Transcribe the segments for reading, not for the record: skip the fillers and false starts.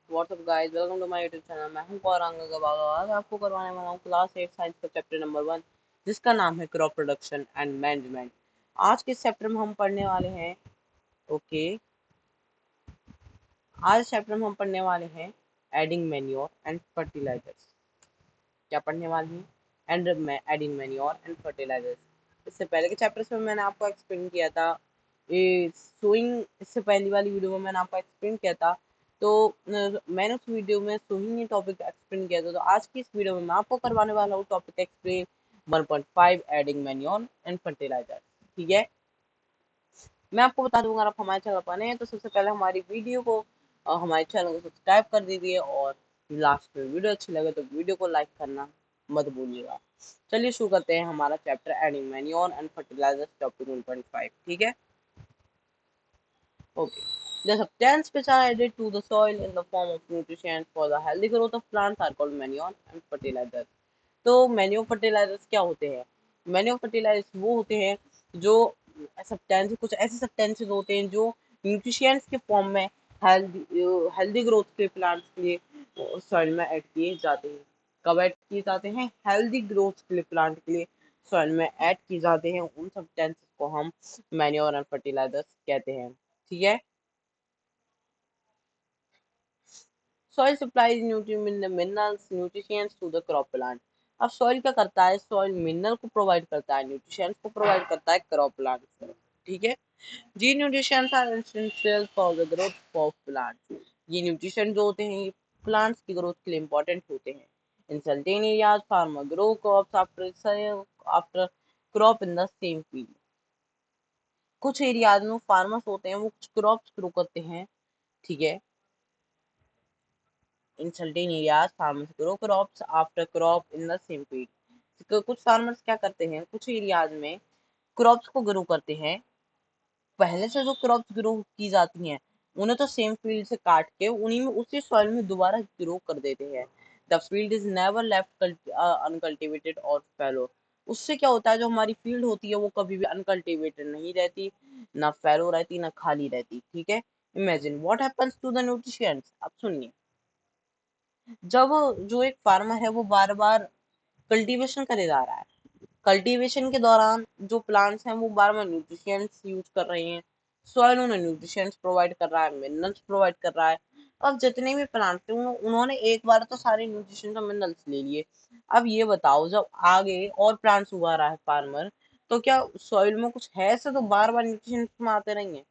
WhatsApp guys, welcome to my YouTube channel. मैं हूं गौरांग अग्रवाल और आज आपको करवाने वाला हूं क्लास 8 साइंस का चैप्टर नंबर 1, जिसका नाम है क्रॉप प्रोडक्शन एंड मैनेजमेंट। आज के इस चैप्टर में हम पढ़ने वाले हैं ओके आज चैप्टर में हम पढ़ने वाले हैं एडिंग मैन्योर एंड फर्टिलाइजर्स। क्या पढ़ने वाले हैं? Adding manure and fertilisers. इससे पहले के चैप्टर्स में मैंने आपको एक्सप्लेन किया था ये सोइंग। इससे पहली वाली वीडियो में मैंने आपको एक्सप्लेन किया था, तो मैंने उस वीडियो में सोइंग टॉपिक एक्सप्लेन किया था। तो आज की इस वीडियो में मैं आपको करवाने वाला हूँ topic explain 1.5 adding manure and fertiliser. ठीक है, मैं आपको बता दूंगा, आप हमारे चैनल पर नए हैं तो सबसे पहले हमारी वीडियो को हमारे चैनल को सब्सक्राइब कर दीजिए और लास्ट में वीडियो अच्छी लगे तो वीडियो को लाइक करना मत भूलिएगा। चलिए शुरू करते हैं हमारा chapter adding manure and fertilisers topic 1.5। ठीक है, okay. The substances which are added to the soil in the form of nutrition for the healthy growth of plants are called manure and fertilizers। तो manure fertilisers क्या होते हैं? Manure fertilisers वो होते हैं जो सब्सटेंस, कुछ ऐसे सब्सटेंसेस होते हैं जो न्यूट्रिशंस के फॉर्म में हेल्दी ग्रोथ के प्लांट्स के लिए सॉइल में ऐड किए जाते हैं। कब ऐड किए जाते हैं? हेल्दी ग्रोथ के लिए प्लांट के लिए सॉइल में ऐड किए जाते हैं। उन सब्सटेंसेस को हम मैन्योर एंड फर्टिलाइजर्स कहते हैं। ठीक है, soil supplies minerals nutritions to the crop plant. अब सॉइल क्या करता है? सॉइल मिनरल को प्रोवाइड करता है, न्यूट्रिशंस को प्रोवाइड करता है क्रॉप प्लांट को। ठीक है, जी nutritions are essential for the growth of plant. ये न्यूट्रिशन जो होते हैं ये प्लांट्स की ग्रोथ के लिए इंपॉर्टेंट होते हैं। In certain areas farmer grow crops after crop in the same field. कुछ एरियाज में फार्मर्स होते हैं वो कुछ क्रॉप्स ग्रो करते हैं। ठीक है, in certain areas farmers grow crops after crop in the same field। कुछ फार्मर्स क्या करते हैं, कुछ एरियाज में क्रॉप्स को ग्रो करते हैं। पहले से जो क्रॉप्स ग्रो की जाती हैं उन्हें तो सेम फील्ड से काट के उन्हीं में उसी सॉइल में दोबारा ग्रो कर देते हैं। The field is never left uncultivated और फैलो। उससे क्या होता है, जो हमारी फील्ड होती है वो कभी भी अनकल्टिवेटेड नहीं रहती, ना फैलो रहती, ना खाली रहती। ठीक है, imagine what happens to the nutritions. अब सुनिए, जब जो एक फार्मर है वो बार बार कल्टीवेशन करे जा रहा है, कल्टीवेशन के दौरान जो प्लांट्स हैं वो बार बार न्यूट्रिशंस यूज कर रहे हैं, सॉइल उन्हें न्यूट्रिशंस प्रोवाइड कर रहा है, मिनरल्स प्रोवाइड कर रहा है। अब जितने भी प्लांट्स थे उन्होंने एक बार तो सारे न्यूट्रिशन और मिनरल्स ले लिए। अब ये बताओ, जब आगे और प्लांट्स उगा रहा है फार्मर, तो क्या सॉइल में कुछ है ऐसे तो बार बार न्यूट्रिशन में आते रहेंगे?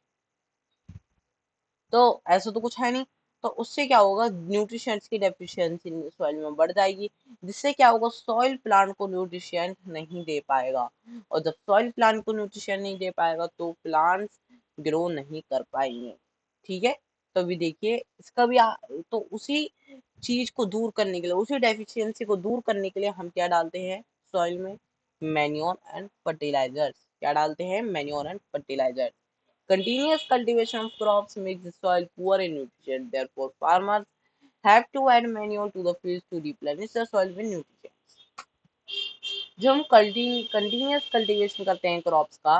तो ऐसा तो कुछ है नहीं। तो उससे क्या होगा, न्यूट्रिशंस की डेफिशिएंसी सॉइल में बढ़ जाएगी, जिससे क्या होगा, सॉइल प्लांट को न्यूट्रिशन नहीं दे पाएगा। और जब सॉइल प्लांट को न्यूट्रिशन नहीं दे पाएगा तो प्लांट्स ग्रो नहीं कर पाएंगे। ठीक है, तो अभी देखिए इसका भी तो उसी चीज को दूर करने के लिए, उसी डेफिशिएंसी को दूर करने के लिए हम क्या डालते हैं सॉइल में? Manure and fertilisers. क्या डालते हैं? Manure and fertiliser. Continuous cultivation of crops makes the soil poor in nutrition. Therefore, farmers have to add manure to the fields to replenish the soil with nutrition। जब हम continuous cultivation करते हैं crops का,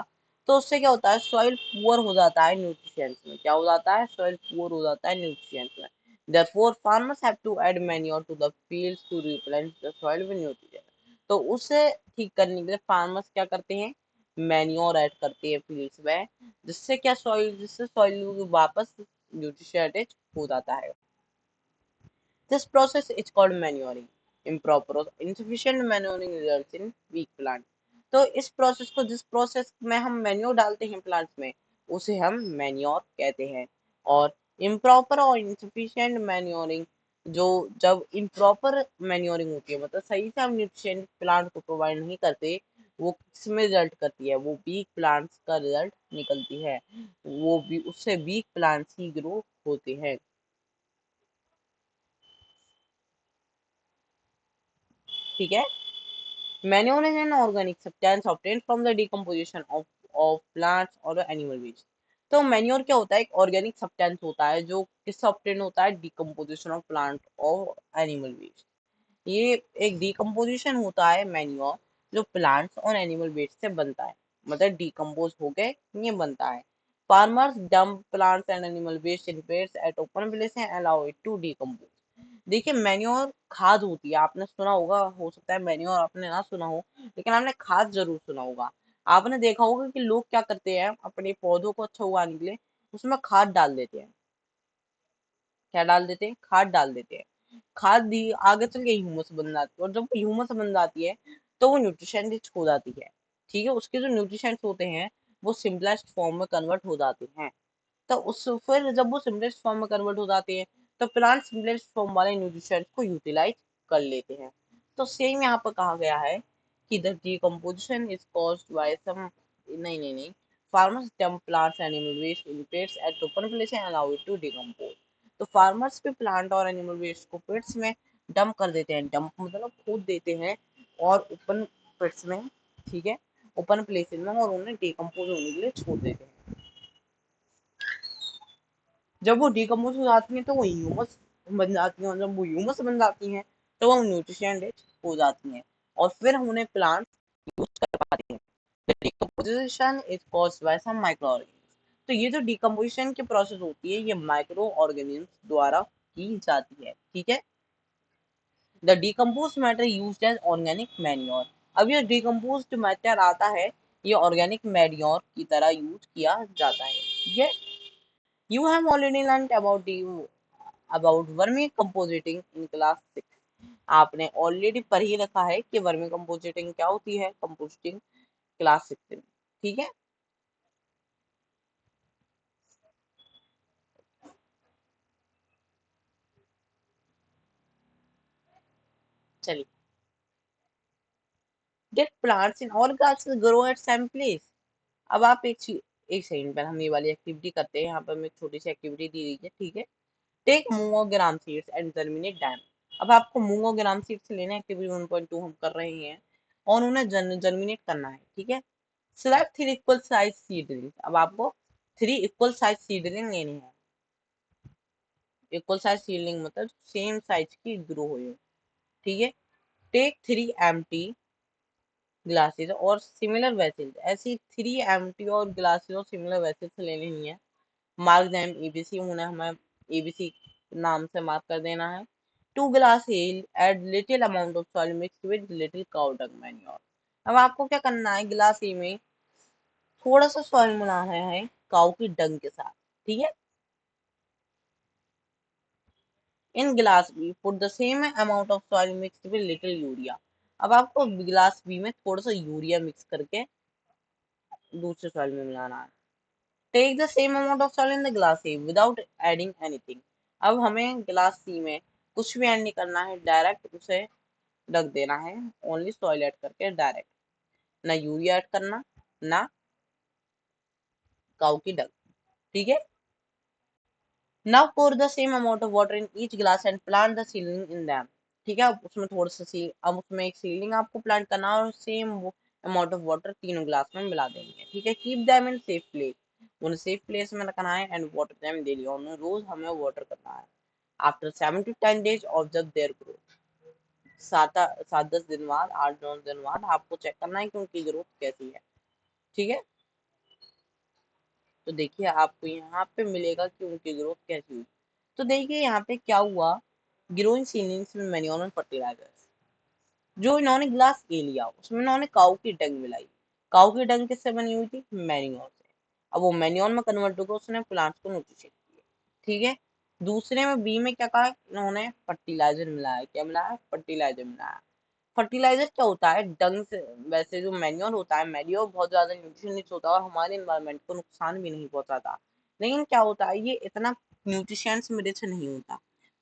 तो उससे क्या होता है, सॉइल पुअर हो जाता है न्यूट्रिशंस में। क्या हो जाता है? सॉइल पुअर हो जाता है न्यूट्रिशंस में। Therefore, farmers have to add manure to the fields to replenish the soil with nutrition। तो उसे ठीक करने के लिए फार्मर्स क्या करते हैं? मैन्योर ऐड करते हैं फील्ड्स में, जिससे सॉइल वापस न्यूट्रिशन हो जाता है। This process is called manuring। Improper or insufficient manuring results in weak plant। तो इस प्रोसेस को, जिस प्रोसेस में हम मैन्योर डालते हैं प्लांट्स में, उसे हम मैन्योर कहते हैं। और इम्प्रॉपर और इंसफिशिएंट मैन्योरिंग, जो जब इम्प्रॉपर मैन्योरिंग होती है, मतलब सही से हम न्यूट्रिशन प्लांट को प्रोवाइड नहीं करते, वो किसमें रिजल्ट करती है? वो वीक प्लांट्स का रिजल्ट निकलती है। वो भी उससे वीक प्लांट्स ही ग्रो होते हैं। ठीक है, Manure is an organic substance obtained from the decomposition of plants or animal waste। तो मैन्योर क्या होता है? एक ऑर्गेनिक सब्सटेंस होता है जो किससे ऑब्टेन होता है? डिकम्पोजिशन ऑफ प्लांट और एनिमल वेस्ट। ये एक डिकम्पोजिशन होता है मैन्योर, जो प्लांट्स और एनिमल वेस्ट से बनता है, मतलब डिकम्पोज होके ये बनता है। Farmers dump plants and animal waste in pits at open places and allow it to decompose. देखिए मैन्योर खाद होती है, आपने सुना होगा, हो सकता है मैन्योर आपने ना सुना हो, लेकिन आपने खाद जरूर सुना होगा। आपने देखा होगा कि लोग क्या करते हैं अपने पौधों को अच्छा उगाने के लिए उसमें खाद डाल देते हैं। क्या डाल देते हैं? खाद डाल देते हैं। खाद दी आगे चल के ह्यूमस बन जाती है, और जब ह्यूमस बन जाती है तो वो न्यूट्रिशन रिच हो जाती है। ठीक है, उसके जो न्यूट्रिशन होते हैं वो सिंपलेस्ट फॉर्म में कन्वर्ट हो जाते हैं। तो उस फिर जब वो सिम्पलेस्ट फॉर्म में कन्वर्ट हो जाते हैं तो प्लांट सिम्पलेस्ट फॉर्म वाले न्यूट्रिशन को यूटिलाइज कर लेते हैं। तो सेम यहाँ पर कहा गया है कि the decomposition is caused by some, नहीं, farmers dump plants animal waste in pits at open place and allow it to decompose. तो फार्मर्स भी प्लांट और एनिमल वेस्ट को पिट्स में डंप कर देते हैं, डंप मतलब खोद देते हैं, और ओपन पिट्स में, ठीक है, ओपन प्लेसेस में, और उन्हें डिकम्पोज होने के लिए छोड़ देते हैं। जब वो डिकम्पोज हो जाती है तो वो ह्यूमस बन जाती है, और जब वो ह्यूमस बन जाती हैं तो वो न्यूट्रिशन रिच हो जाती हैं, और फिर हम उन्हें प्लांट यूज कर पाते हैं। Decomposition is caused by some micro organism. तो ये जो डिकम्पोजिशन की प्रोसेस होती है ये माइक्रो ऑर्गेनिज्म द्वारा की जाती है। ठीक है, the decompose matter used as organic manure. अब ये डिकम्पोज्ड मैटर आता है, ये ऑर्गेनिक मैन्योर की तरह यूज किया जाता है। ये You have already learned about vermi compositing in class 6। आपने ऑलरेडी पढ़ ही रखा है कि वर्मी कंपोजिटिंग क्या होती है, कंपोजिटिंग क्लास 6 में। ठीक है, चलिए। Get plants in all classes grow at same place। अब आप एक सेकंड पर हम ये वाली एक्टिविटी करते हैं। यहाँ पर हमें छोटी सी एक्टिविटी दी गई है। ठीक है, टेक मूंग और ग्राम सीड्स एंड जर्मिनेट डैम। अब आपको मूंग और ग्राम सीड्स लेना है, एक्टिविटी 1.2 हम कर रहे हैं, और उन्हें जर्मिनेट करना है। ठीक है, सिलेक्ट 3 इक्वल साइज सीडलिंग। अब आपको 3 इक्वल साइज सीडलिंग लेनी है। इक्वल साइज सीडलिंग मतलब सेम साइज की ग्रो हुई। ठीक है, टेक 3 एम्प्टी ग्लासेस और सिमिलर वेसल्स। ऐसी 3 एम्प्टी और ग्लासेस और सिमिलर वेसल्स ले लेनी है। मार्क देम एबीसी, उन्हें हमें एबीसी नाम से मार्क कर देना है। 2 glass L add little amount of soil mix with little cow dung manure. अब आपको क्या करना है, गिलास ए में थोड़ा सा सॉइल मिलाना है काऊ की डंग के साथ। ठीक है, इन गिलास B put the same amount of soil mixed with little urea. अब आपको गिलास बी में थोड़ा सा यूरिया मिक्स करके दूसरे सॉइल में मिलाना है। Take the same amount of soil in the glass A without adding anything. अब हमें गिलास सी में कुछ भी ऐड नहीं करना है, डायरेक्ट उसे रख देना है, ओनली सॉइल ऐड करके डायरेक्ट, ना यूरिया ऐड करना, ना काऊ की डंग। ठीक है, Now pour the same amount of water in each glass and plant the seedling in them। ठीक है, अब उसमें थोड़ा सा सी अब उसमें एक सीलिंग आपको प्लांट करना है, और सेम अमाउंट ऑफ वाटर तीनों ग्लास में मिला देनी है। ठीक है, keep them in safe place. उन्हें सेफ प्लेस में रखना है, एंड वाटर देम डेली, उन्हें रोज हमें वाटर करना है। After 7 to 10 days observe their growth. 7-10 दिन बाद, 8-9 दिन बाद आपको चेक करना है कि उनकी ग्रोथ कैसी है। ठीक है, तो देखिए आपको यहाँ पे मिलेगा कि उनकी ग्रोथ कैसी हुई। तो देखिए यहाँ पे क्या हुआ, ग्रोइंग सीलिंग्स में मैन्योर और फर्टिलाइजर्स। जो इन्होंने ग्लास ए लिया उसमें इन्होंने काऊ की डंग मिलाई। काऊ की डंग किससे बनी हुई थी, मैन्योर से। अब वो मैन्योर में कन्वर्ट होकर उसने प्लांट्स को न्यूट्रिशन दिए। ठीक है, दूसरे में बी में क्या कहा, इन्होंने फर्टिलाइजर मिलाया। क्या मिलाया, फर्टिलाइजर मिलाया। फर्टिलाइजर क्या होता है, डंग से, वैसे जो मैन्योर होता है, मैन्योर बहुत ज्यादा न्यूट्रिशनिस्ट होता है और हमारे इन्वायरमेंट को नुकसान भी नहीं पहुंचाता, लेकिन क्या होता है ये इतना न्यूट्रिशंस में रिच नहीं होता।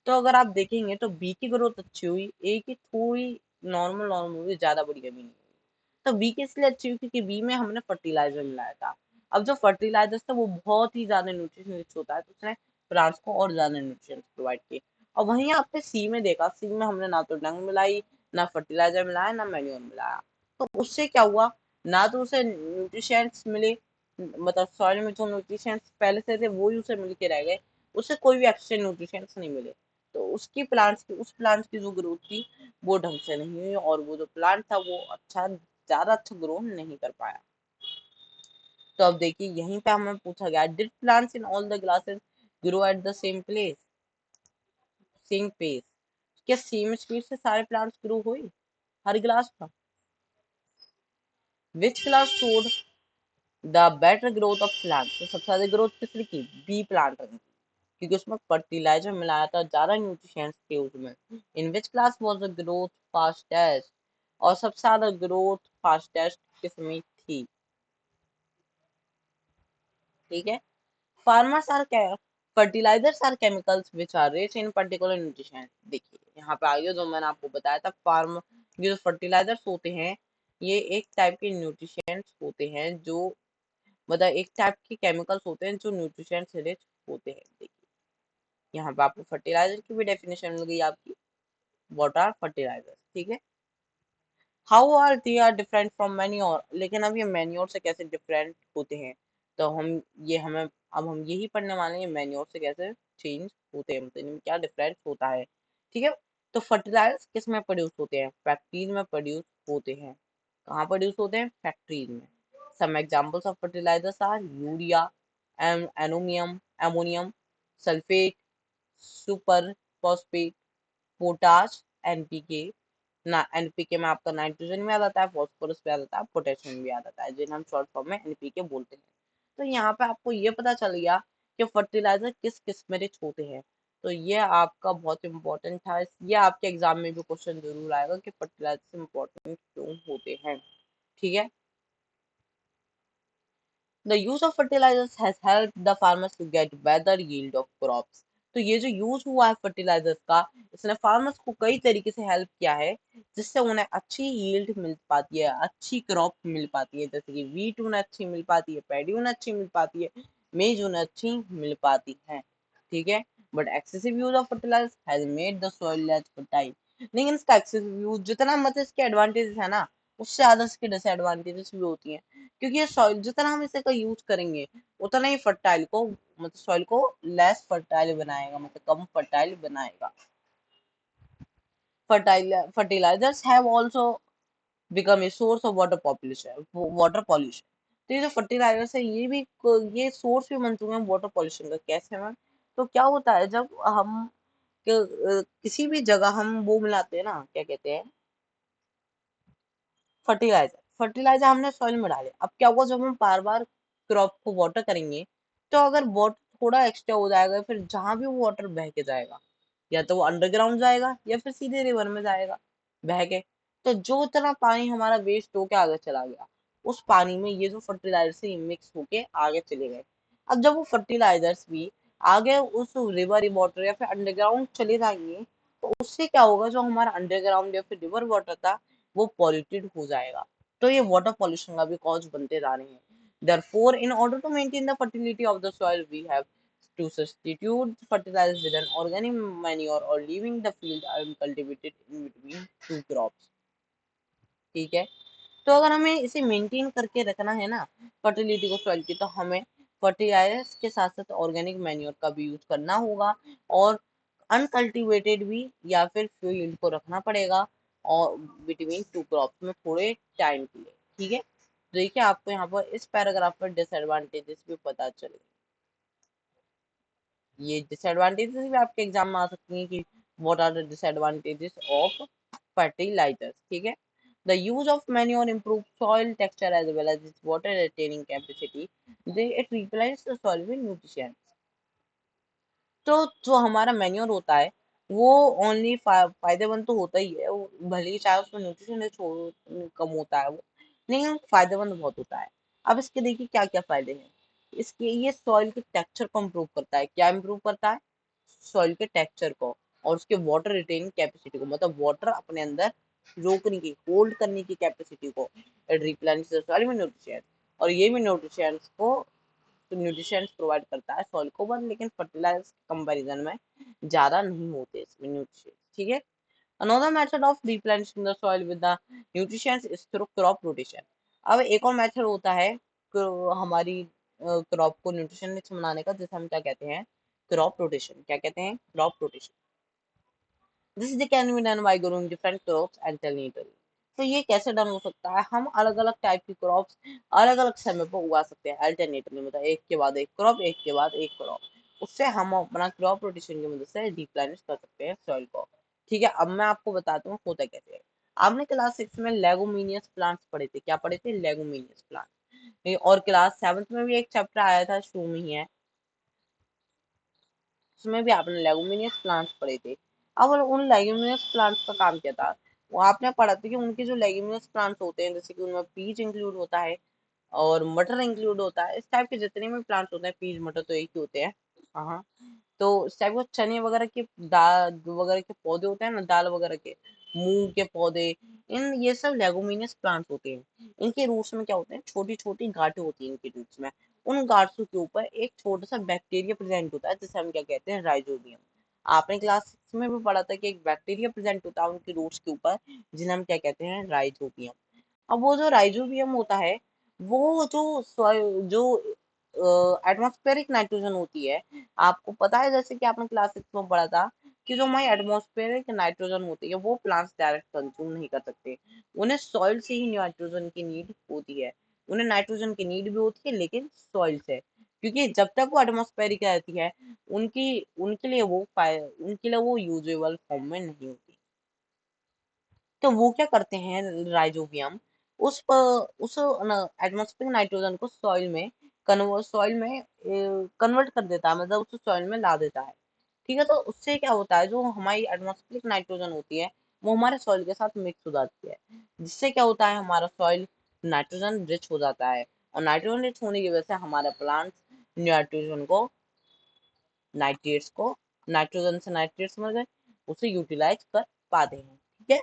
तो अगर आप देखेंगे तो बी की ग्रोथ अच्छी हुई, ए की थोड़ी नॉर्मल नॉर्मल हुई, ज्यादा बढ़िया भी नहीं हुई। तो बी की इसलिए अच्छी हुई क्योंकि बी में हमने फर्टिलाइजर मिलाया था। अब जो फर्टिलाइजर था वो बहुत ही ज्यादा न्यूट्रिशन रिच होता है, तो उसने प्लांट्स को और ज्यादा न्यूट्रिशन प्रोवाइड किए। और वहीं आपने सी में देखा, सी में हमने ना तो डंग मिलाई, ना फर्टिलाइजर मिलाया, ना मैन्योर मिलाया। तो उससे क्या हुआ, ना तो उसे न्यूट्रिशंस मिले, मतलब सॉइल में जो न्यूट्रिशंस पहले से थे वो ही उसे मिल के रह गए, उसे कोई भी एक्स्ट्रा न्यूट्रिशंस नहीं मिले। तो उस प्लांट्स की जो ग्रोथ थी वो ढंग से नहीं हुई, और वो जो प्लांट था वो ज्यादा अच्छा ग्रो नहीं कर पाया। तो अब देखिए यहीं पे हमें पूछा गया, did plants in all the glasses grow at the same place, same pace? क्या सेम स्पीड से सारे प्लांट्स ग्रो हुए हर ग्लास पर? Which glass showed the better growth of plant? तो सबसे ज्यादा ग्रोथ किसने की? बी प्लांट ने, क्योंकि उसमें फर्टिलाइजर मिलाया था, ज्यादा न्यूट्रिएंट्स थे उसमें। In which class was the growth fastest? और सबसे ज्यादा ग्रोथ फास्टेस्ट किसमें थी? ठीक है। Farmers are fertilisers are chemicals which are rich in particular nutrition. देखिए यहाँ पे आगे जो मैंने आपको बताया था, ये जो फर्टिलाइजर्स होते हैं, ये एक टाइप के न्यूट्रिशंस होते हैं, जो मतलब एक टाइप के केमिकल्स होते हैं जो न्यूट्रिशन से रिच होते हैं। देखिए यहाँ पे आपको फर्टिलाइजर की भी डेफिनेशन मिल गई आपकी, व्हाट आर फर्टिलाइजर्स। ठीक है। How are they are different from manure? लेकिन अब ये मैन्योर से कैसे डिफरेंट होते हैं? तो हमें अब हम यही पढ़ने वाले हैं, मैन्योर से कैसे चेंज होते हैं, मतलब इनमें क्या डिफरेंस होता है। ठीक है। तो फर्टिलाइजर्स किस में प्रोड्यूस होते हैं? फैक्ट्रीज में प्रोड्यूस होते हैं। कहाँ प्रोड्यूस होते हैं? फैक्ट्रीज में। Some examples of fertilisers are urea, ammonium sulphate, super phosphate, potash, NPK. ना एनपीके में आपका नाइट्रोजन भी आ जाता है, फॉस्फोरस भी आ जाता है, पोटेशियम भी आ जाता है, जिन्हें हम शॉर्ट फॉर्म में एनपीके बोलते हैं। तो यहाँ पे आपको ये पता चल गया कि फर्टिलाइजर किस किस में रिच होते हैं। तो ये आपका बहुत इंपॉर्टेंट था, ये आपके एग्जाम में भी क्वेश्चन जरूर आएगा कि फर्टिलाइजर इंपॉर्टेंट क्यों होते हैं। ठीक है। The use of fertilizers has helped the farmers to get better yield of crops. तो ये जो यूज हुआ है फर्टिलाइजर्स का, इसने फार्मर्स को कई तरीके से हेल्प किया है, जिससे उन्हें अच्छी यील्ड मिल पाती है, अच्छी क्रॉप मिल पाती है। जैसे कि वीट उन्हें अच्छी मिल पाती है, पैडी उन्हें अच्छी मिल पाती है, मेज उन्हें अच्छी मिल पाती है। ठीक है। But excessive use of fertilisers has made the soil less fertile. लेकिन इसका एक्सेसिव यूज जितना, मतलब इसके एडवांटेजेस है ना, उससे ज्यादा इसके डिसएडवांटेजेस भी होती हैं। क्योंकि ये सॉइल जितना हम इसे का यूज करेंगे, उतना ही फर्टाइल को, मतलब सॉइल को लेस फर्टाइल बनाएगा, मतलब कम फर्टाइल बनाएगा। Fertilisers have also become a source of water pollution. तो ये जो फर्टिलाइजर्स है, ये सोर्स भी बन चुके हैं वाटर पॉल्यूशन का। कैसे में? तो क्या होता है, जब हम किसी भी जगह हम वो मिलाते हैं ना, क्या कहते हैं, फर्टिलाइजर। फर्टिलाइजर हमने सॉइल में डाले, अब क्या होगा, जब हम बार बार क्रॉप को वाटर करेंगे, तो अगर वाटर थोड़ा एक्स्ट्रा हो जाएगा, फिर जहां भी वो वाटर बह के जाएगा, या तो वो अंडरग्राउंड जाएगा या फिर सीधे रिवर में जाएगा बह के। तो जो इतना पानी हमारा वेस्ट होके आगे चला गया, उस पानी में ये जो फर्टिलाइजर से मिक्स होके आगे चले गए। अब जब वो फर्टिलाइजर्स भी आगे उस रिवर वाटर या फिर अंडरग्राउंड चले जाएंगे, तो उससे क्या होगा, जो हमारा अंडरग्राउंड या फिर रिवर वाटर था, वो पॉल्यूटेड हो जाएगा। तो ये वाटर पॉल्यूशन का भी कॉज बनते जा रहे हैं। Therefore, in order to maintain the fertility of the soil, we have to substitute fertilizers with an organic manure or leaving the field uncultivated in between two crops. ठीक है। तो अगर हमें इसे मेंटेन करके रखना है ना, फर्टिलिटी को सॉइल की, तो हमें फर्टिलाइजर्स के साथ साथ ऑर्गेनिक मैन्योर का भी यूज करना होगा, और अनकल्टिवेटेड भी या फिर फील्ड को रखना पड़ेगा, और बिटवीन टू क्रॉप्स में थोड़े टाइम के लिए। ठीक है। तो देखिए आपको यहाँ पर इस पैराग्राफ पर डिसएडवांटेजेस भी पता चले। ये डिसएडवांटेजेस भी आपके एग्जाम में आ सकती हैं कि what are the disadvantages of fertilisers. ठीक है। The use of manure improves soil texture as well as its water retaining capacity. It replenishes the soil with nutrients. तो जो हमारा मैन्योर होता है, वो ओनली फायदेमंद तो होता ही है, भले ही चाहे उसमें न्यूट्रिशन कम होता है वो, लेकिन फायदेमंद बहुत होता है। अब इसके देखिए क्या क्या फायदे हैं। इसके ये सॉइल के टेक्सचर को इम्प्रूव करता है। क्या इम्प्रूव करता है? सॉइल के टेक्सचर को, और उसके वाटर रिटेनिंग कैपेसिटी को, मतलब वाटर अपने अंदर रोकने की, होल्ड करने की कैपेसिटी को। It replenishes the soil with nutrients, और ये भी न्यूट्रिएंट्स को, तो न्यूट्रिशंस प्रोवाइड करता है सॉइल को, बट लेकिन फर्टिलाइजर कंपैरिजन में ज्यादा नहीं होते इसमें न्यूट्रिशंस। ठीक है। Another method of replenishing the soil with the nutritions is through crop rotation. अब एक और मेथड होता है हमारी क्रॉप को न्यूट्रिशन रिच बनाने का, जिसे हम क्या कहते हैं, क्रॉप रोटेशन। क्या कहते हैं? Crop rotation. This is can be done by growing different crops alternately. तो ये कैसे डन हो सकता है? हम अलग अलग टाइप की क्रॉप्स अलग अलग समय पर उगा सकते हैं अल्टरनेटली, मतलब एक के बाद एक क्रॉप, एक के बाद एक क्रॉप। उससे हम अपना क्रॉप रोटेशन की मदद से रिप्लेनिश कर सकते हैं सॉइल को। ठीक है, अब मैं आपको बताता हूँ होता कैसे है। आपने क्लास 6 में लेगुमिनियस प्लांट्स पढ़े थे, क्या पढ़े थे? लेगुमिनियस प्लांट। और क्लास 7 में भी एक चैप्टर आया था, शुरू में ही है, उसमें भी आपने लेगुमिनियस प्लांट्स पढ़े थे। अब उन लेगुमिनियस प्लांट्स का काम क्या था? वो आपने पढ़ा था कि उनके जो लेगुमिनियस प्लांट्स होते हैं, जैसे कि उनमें पीच इंक्लूड होता है और मटर इंक्लूड होता है, इस टाइप के जितने भी प्लांट्स होते हैं, पीच मटर तो एक ही होते हैं। हाँ हाँ। तो इस टाइप के चने वगैरह के दाल वगैरह के पौधे होते हैं ना, दाल वगैरह के, मूंग के पौधे, इन ये सब लेगुमिनियस प्लांट्स होते हैं। इनके रूट्स में क्या होते हैं? छोटी छोटी गांठें होती हैं इनके रूट्स में। उन गांठों के ऊपर एक छोटा सा बैक्टीरिया प्रेजेंट होता है, जिसे हम क्या कहते हैं? राइजोबियम। आपने क्लास 6 में भी पढ़ा था कि एक बैक्टीरिया प्रेजेंट होता है उनके रूट्स के ऊपर, जिन्हें हम क्या कहते हैं? राइजोबियम। अब वो जो राइजोबियम होता है, वो जो एटमॉस्फेरिक नाइट्रोजन होती है, आपको पता है जैसे कि आपने क्लास 6 में पढ़ा था कि जो हमारी एटमॉस्फेरिक नाइट्रोजन होती है वो प्लांट्स डायरेक्ट कंज्यूम नहीं कर सकते। उन्हें सॉइल से ही नाइट्रोजन की नीड होती है। उन्हें नाइट्रोजन की नीड भी होती है, लेकिन सॉइल से, क्योंकि जब तक वो एटमॉस्फेरिक रहती है, उनकी उनके लिए वो यूजेबल फॉर्म में नहीं होती। तो वो क्या करते हैं राइजोबियम? उस एटमॉस्फेरिक नाइट्रोजन को सॉइल में कन्वर्ट कर देता है, मतलब उसे सॉइल में ला देता है। ठीक है, तो उससे क्या होता है? जो हमारी एटमॉस्फेरिक नाइट्रोजन होती है, वो हमारे सॉइल के साथ मिक्स हो जाती है, जिससे क्या होता है? हमारा सॉइल नाइट्रोजन रिच हो जाता है, और नाइट्रोजन रिच होने की वजह से हमारे प्लांट्स नाइट्रोजन को नाइट्रेट्स को नाइट्रोजन से नाइट्रेट्स में गए, उसे यूटिलाइज कर पाते हैं। ठीक है,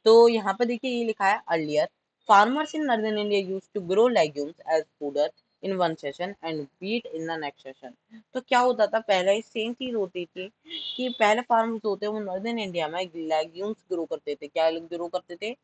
तो यहाँ पे देखिए ये लिखा है earlier farmers in northern India used to grow legumes as fodder in one season and wheat in the next season. तो क्या होता था? पहले सेम चीज होती थी कि पहले फार्मर्स होते हैं वो नॉर्दर्न इंडिया में लेग्यूम्स ग्रो करते थे। क्या ग्रो करते थे?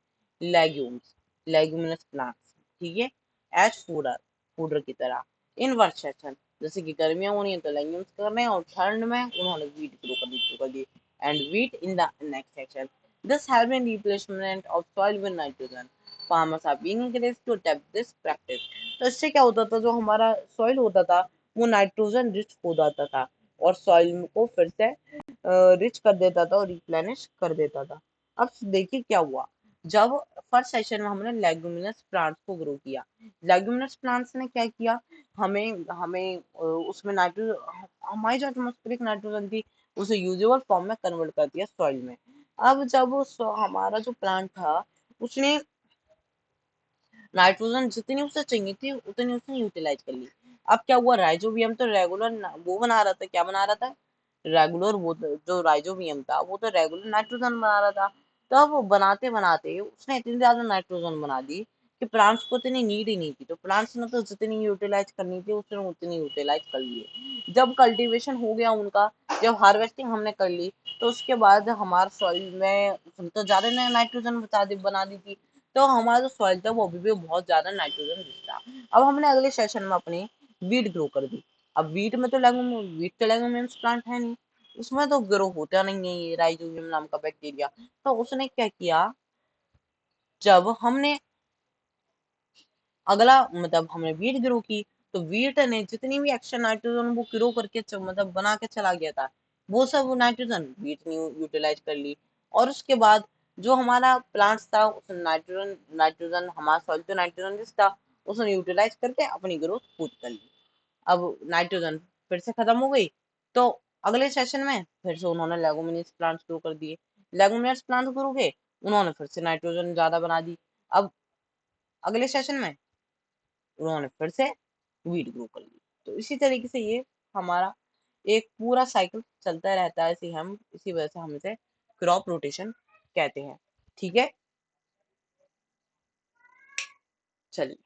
Legumes, leguminous plants. ठीक है, एज फूडर, फूडर की तरह, इन वन सेशन। जैसे कि गर्मियां होनी है तो लेग्यूम्स कर रहे हैं, और ठंड में उन्होंने व्हीट ग्रो करनी शुरू कर दी, and wheat in the next session. This has been replacement of soil with nitrogen. Farmers are being encouraged to adapt this practice. तो इससे क्या होता था? जो हमारा सॉइल होता था वो नाइट्रोजन रिच हो जाता था, और सॉइल को फिर से रिच कर देता था और रिप्लेनिश कर देता था। अब देखिए क्या हुआ। जब फर्स्ट सेशन में हमने लेगुमिनस प्लांट्स को ग्रो किया, लेगुमिनस प्लांट्स ने क्या किया? हमें हमें उसमें नाइट्रोजन, हमारी जो एटमॉस्फेरिक नाइट्रोजन थी, उसे यूजेबल फॉर्म में कन्वर्ट कर दिया सॉइल में। अब जब हमारा जो प्लांट था, उसने नाइट्रोजन जितनी उसे चाहिए थी उतनी उसने यूटिलाइज कर ली। अब क्या हुआ? राइजोबियम तो रेगुलर वो बना रहा था, क्या बना रहा था? रेगुलर, जो राइजोबियम था वो तो रेगुलर नाइट्रोजन बना रहा था। तो अब वो बनाते बनाते उसने इतनी ज्यादा नाइट्रोजन बना दी कि प्लांट्स को इतनी नीड ही नहीं थी। तो प्लांट्स ने तो जितनी यूटिलाइज करनी थी उसने उतनी यूटिलाइज कर ली। जब कल्टीवेशन हो गया उनका, जब हार्वेस्टिंग हमने कर ली, तो उसके बाद हमारे सॉइल में उसने तो ज्यादा नाइट्रोजन बना दी थी। तो हमारा जो सॉइल था वो अभी भी बहुत ज्यादा नाइट्रोजन रिच था। अब हमने अगले सेशन में अपनी वीट ग्रो कर दी। अब वीट तो लेगुमिनस प्लांट है नहीं, उसमें तो ग्रो होता नहीं है ये राइजोबियम नाम का बैक्टीरिया। तो उसने क्या किया? जब हमने अगला मतलब हमने वीट ग्रो की, तो वीट ने जितनी भी एक्स्ट्रा नाइट्रोजन वो ग्रो करके मतलब बना के चला गया था, वो सब नाइट्रोजन वीट ने यूटिलाइज कर ली। और उसके बाद जो हमारा प्लांट्स था, उसने नाइट्रोजन नाइट्रोजन हमारा सॉइल तो नाइट्रोजन जिस था, उसने यूटिलाइज करके अपनी ग्रोथ पूरी कर ली। अब नाइट्रोजन फिर से खत्म हो गई, तो अगले सेशन में फिर से उन्होंने लेगुमिनस प्लांट्स ग्रो कर दिए। लेगुमिनस प्लांट्स ग्रो गए, उन्होंने फिर से नाइट्रोजन ज्यादा बना दी। अब अगले सेशन में उन्होंने फिर से वीट ग्रो कर ली। तो इसी तरीके से ये हमारा एक पूरा साइकिल चलता रहता है। इसी वजह से हम इसे क्रॉप रोटेशन कहते हैं। ठीक है, चलिए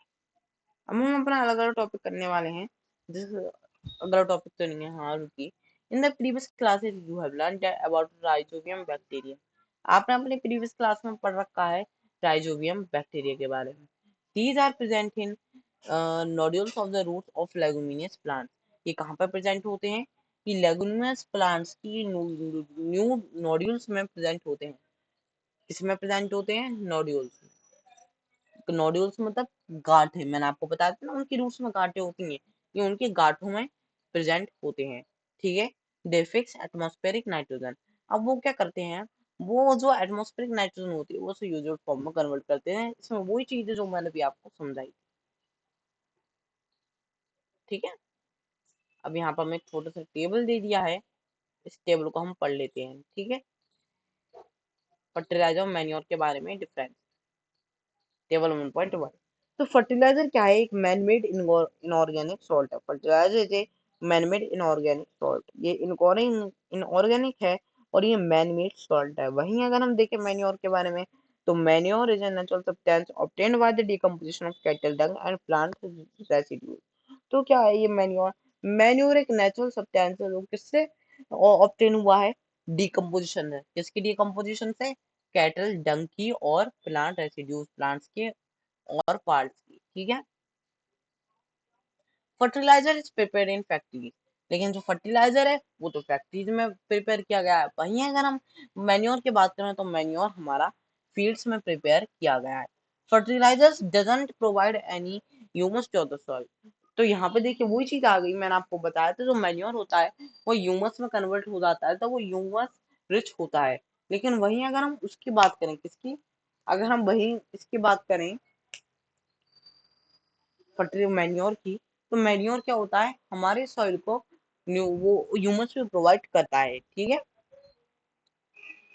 अब हम अपना अलग अलग टॉपिक करने वाले हैं। जिस अगला टॉपिक तो नहीं है, हाँ रुकिए। In the previous classes you have learn about rhizobium bacteria. आपने अपने प्रीवियस क्लास में पढ़ रखा है राइजोबियम बैक्टीरिया के बारे में। These are present in nodules of the roots of leguminous plants. ये कहाँ पर प्रेजेंट होते हैं? कि लेगुमिनस प्लांट्स की न्यू नोड्यूल्स में प्रेजेंट होते हैं। किसमें प्रेजेंट होते हैं? नोड्यूल्स में। नोड्यूल्स मतलब गांठ है, मैंने आपको बताया था ना उनकी रूट्स में गांठें होती हैं, ये उनकी गांठों में प्रेजेंट होते हैं। ठीक है। दे फिक्स एटमॉस्फेरिक नाइट्रोजन। अब वो क्या करते हैं, वो जो एटमॉस्फेरिक नाइट्रोजन होती है वो उसे यूजुअल फॉर्म में कन्वर्ट करते हैं। इसमें वही चीज है जो मैंने भी आपको समझाई। ठीक है। अब यहाँ पर हमें एक छोटा सा टेबल दे दिया है, इस टेबल को हम पढ़ लेते हैं। ठीक है। फर्टिलाइजर और मैन्योर के बारे में डिफरेंस। टेबल 1.1। तो फर्टिलाइजर क्या है? एक मैनमेड इनऑर्गेनिक सॉल्ट है। Fertiliser is a manmade inorganic salt. ये इनऑर्गेनिक है और ये मैनमेड सॉल्ट है। वहीं अगर हम देखें मैन्योर के बारे में, तो manure is a natural substance obtained by the decomposition of cattle Dang and plant residues. तो क्या है ये मैन्योर? मैन्योर एक नेचुरल सब्सटेंस है जो किससे ऑब्टेन हुआ है? डिकम्पोजिशन है। किसकी डिकम्पोजिशन से? कैटल डंग की और प्लांट रेसिड्यूज, प्लांट्स के और पार्ट्स की। ठीक है। Fertiliser is prepared in factories. लेकिन जो फर्टिलाइजर है वो तो फैक्ट्रीज में प्रिपेयर किया गया है। वहीं अगर हम मैन्योर की बात करें तो मैन्योर हमारा फील्ड्स में प्रिपेयर किया गया है। Fertilisers doesn't provide any humus to the soil. तो यहाँ पे देखिए वही चीज आ गई, मैंने आपको बताया था जो मैन्योर होता है वो ह्यूमस में कन्वर्ट हो जाता है, तो वो ह्यूमस रिच होता है। लेकिन वहीं अगर हम उसकी बात करें, किसकी? अगर हम वहीं इसकी बात करें फर्टिलाइजर मैन्योर की, तो मैन्योर क्या होता है? हमारे सॉइल को वो ह्यूमस भी प्रोवाइड करता है। ठीक है।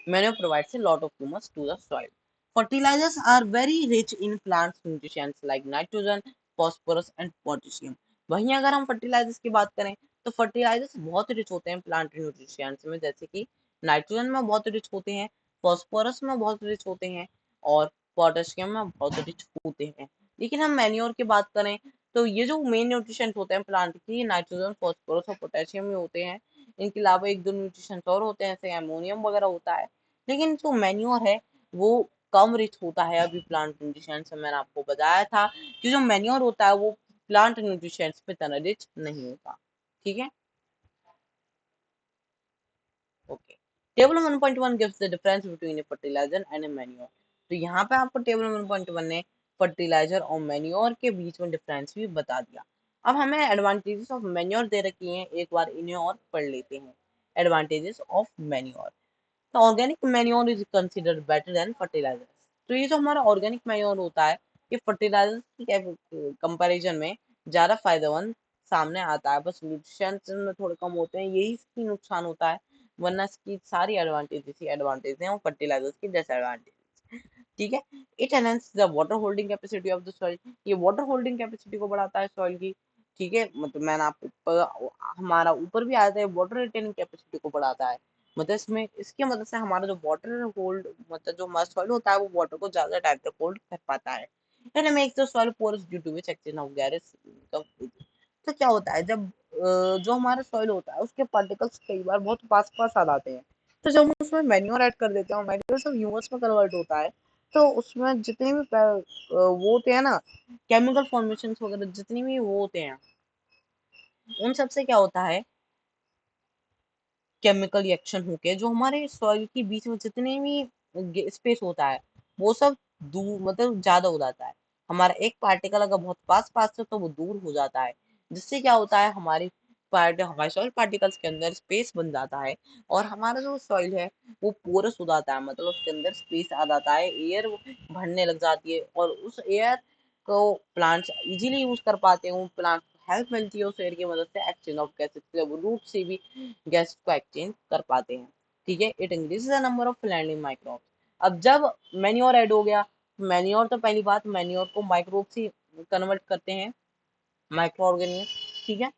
Manure provides a lot of humus to the soil. Fertilizers are very rich in plants nutrients like nitrogen, phosphorus and potassium. वहीं अगर हम फर्टिलाइजर्स की बात करें तो फर्टिलाइजर्स बहुत रिच होते हैं प्लांट न्यूट्रिशंस में, जैसे कि नाइट्रोजन में बहुत रिच होते हैं, फॉस्फोरस में बहुत रिच होते हैं और पोटेशियम में बहुत रिच होते हैं। लेकिन हम मैन्योर की बात करें तो ये जो मेन न्यूट्रिशंस होते हैं प्लांट की, नाइट्रोजन, फॉस्फोरस और पोटेशियम में होते हैं। इनके अलावा एक दो न्यूट्रिशंस और होते हैं जैसे अमोनियम वगैरह होता है। लेकिन जो मैन्योर है वो कम रिच होता है। अभी प्लांट न्यूट्रिशन से मैंने आपको बताया था कि जो मैन्योर होता है वो प्लांट न्यूट्रिशन पे इतना रिच नहीं होता। ठीक है। Okay. Table 1.1 gives the difference between a fertiliser and a manure. तो यहाँ पे आपको टेबल 1.1 ने फर्टिलाइजर और मैन्योर के बीच में डिफरेंस भी बता दिया। अब हमें एडवांटेजेस ऑफ मैन्योर दे रखी हैं, एक बार इन्हें और पढ़ लेते हैं। Advantages of manure. तो organic manure is considered better than fertiliser. तो ये जो हमारा ऑर्गेनिक मैन्योर होता है ये फर्टिलाइजर की कंपैरिजन में ज्यादा फायदेमंद सामने आता है। बस न्यूट्रिशंस में थोड़े कम होते हैं, यही इसकी नुकसान होता है, वरना इसकी सारी एडवांटेजेस ही एडवांटेज हैं और फर्टिलाइजर्स की डिसएडवांटेज। ठीक है। It enhance the water holding capacity of the soil. ये वाटर होल्डिंग कैपेसिटी को बढ़ाता है सॉइल की। ठीक है। मतलब मैंने आपको हमारा ऊपर भी आया था, वाटर रिटेनिंग कैपेसिटी को बढ़ाता है। मतलब इसमें इसकी मदद से हमारा जो वाटर होल्ड, मतलब जो हमारा सॉइल होता है वो वाटर को ज्यादा टाइम तक होल्ड कर पाता है। And makes the soil porous due to which exchange of gases. तो क्या होता है जब जो हमारा सॉइल होता है उसके पार्टिकल्स कई बार बहुत पास पास आ जाते हैं, तो जब हम उसमें मैन्योर ऐड कर देते हैं और मैन्योर सब ह्यूमस में कन्वर्ट होता है, तो उसमें जितने भी वो होते हैं ना, केमिकल फॉर्मेशन वगैरह जितनी भी वो होते हैं, उन सबसे क्या होता है, केमिकल रिएक्शन होके जो हमारे सॉइल के बीच में जितने भी स्पेस होता है वो सब दूर, मतलब ज्यादा हो जाता है। हमारा एक पार्टिकल अगर बहुत पास पास है तो वो दूर हो जाता है, जिससे क्या होता है हमारे सॉइल पार्टिकल्स के अंदर स्पेस बन जाता है और हमारा जो सॉइल है वो पोरस हो जाता है, मतलब उसके अंदर स्पेस आ जाता है, एयर भरने लग जाती है और उस एयर को प्लांट्स इजीली यूज कर पाते हैं। प्लांट हेल्प मिलती है उस एयर की मदद से एक्सचेंज ऑफ गैसेस, रूट से भी गैस को एक्सचेंज कर पाते हैं। ठीक है। It increase the number of landing microbes. अब जब मैन्योर ऐड हो गया, मैन्योर तो पहली बात मैन्योर को माइक्रोब से कन्वर्ट करते हैं, माइक्रो ऑर्गेनिज्म। ठीक है।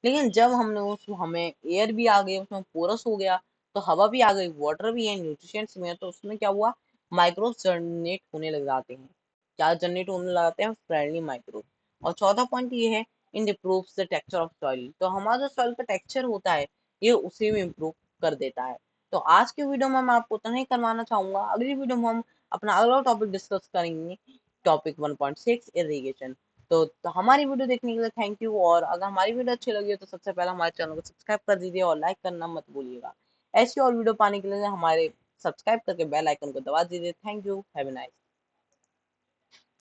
लेकिन जब हमने उस हमें एयर भी आ गई, उसमें पोरस हो गया, तो हवा भी आ गई, वाटर भी है, न्यूट्रिशंस में है, तो उसमें क्या हुआ, माइक्रोब जनरेट होने लग जाते हैं। क्या जनरेट होने लग जाते हैं? Friendly microbe. और चौथा पॉइंट ये है, in improves the texture of soil. तो हमारा जो सॉइल का टेक्सचर होता है ये उसे भी इम्प्रूव कर देता है। तो आज के वीडियो में मैं आपको उतना ही करवाना चाहूंगा। अगली वीडियो में हम अपना अगला टॉपिक डिस्कस करेंगे, टॉपिक 1.6 इरिगेशन। तो हमारी वीडियो देखने के लिए थैंक यू। और अगर हमारी वीडियो अच्छी लगी हो तो सबसे पहले हमारे चैनल को सब्सक्राइब कर दीजिए और लाइक करना मत भूलिएगा। ऐसी और वीडियो पाने के लिए हमारे सब्सक्राइब करके बेल आइकन को दबा दीजिए। Thank you, have a nice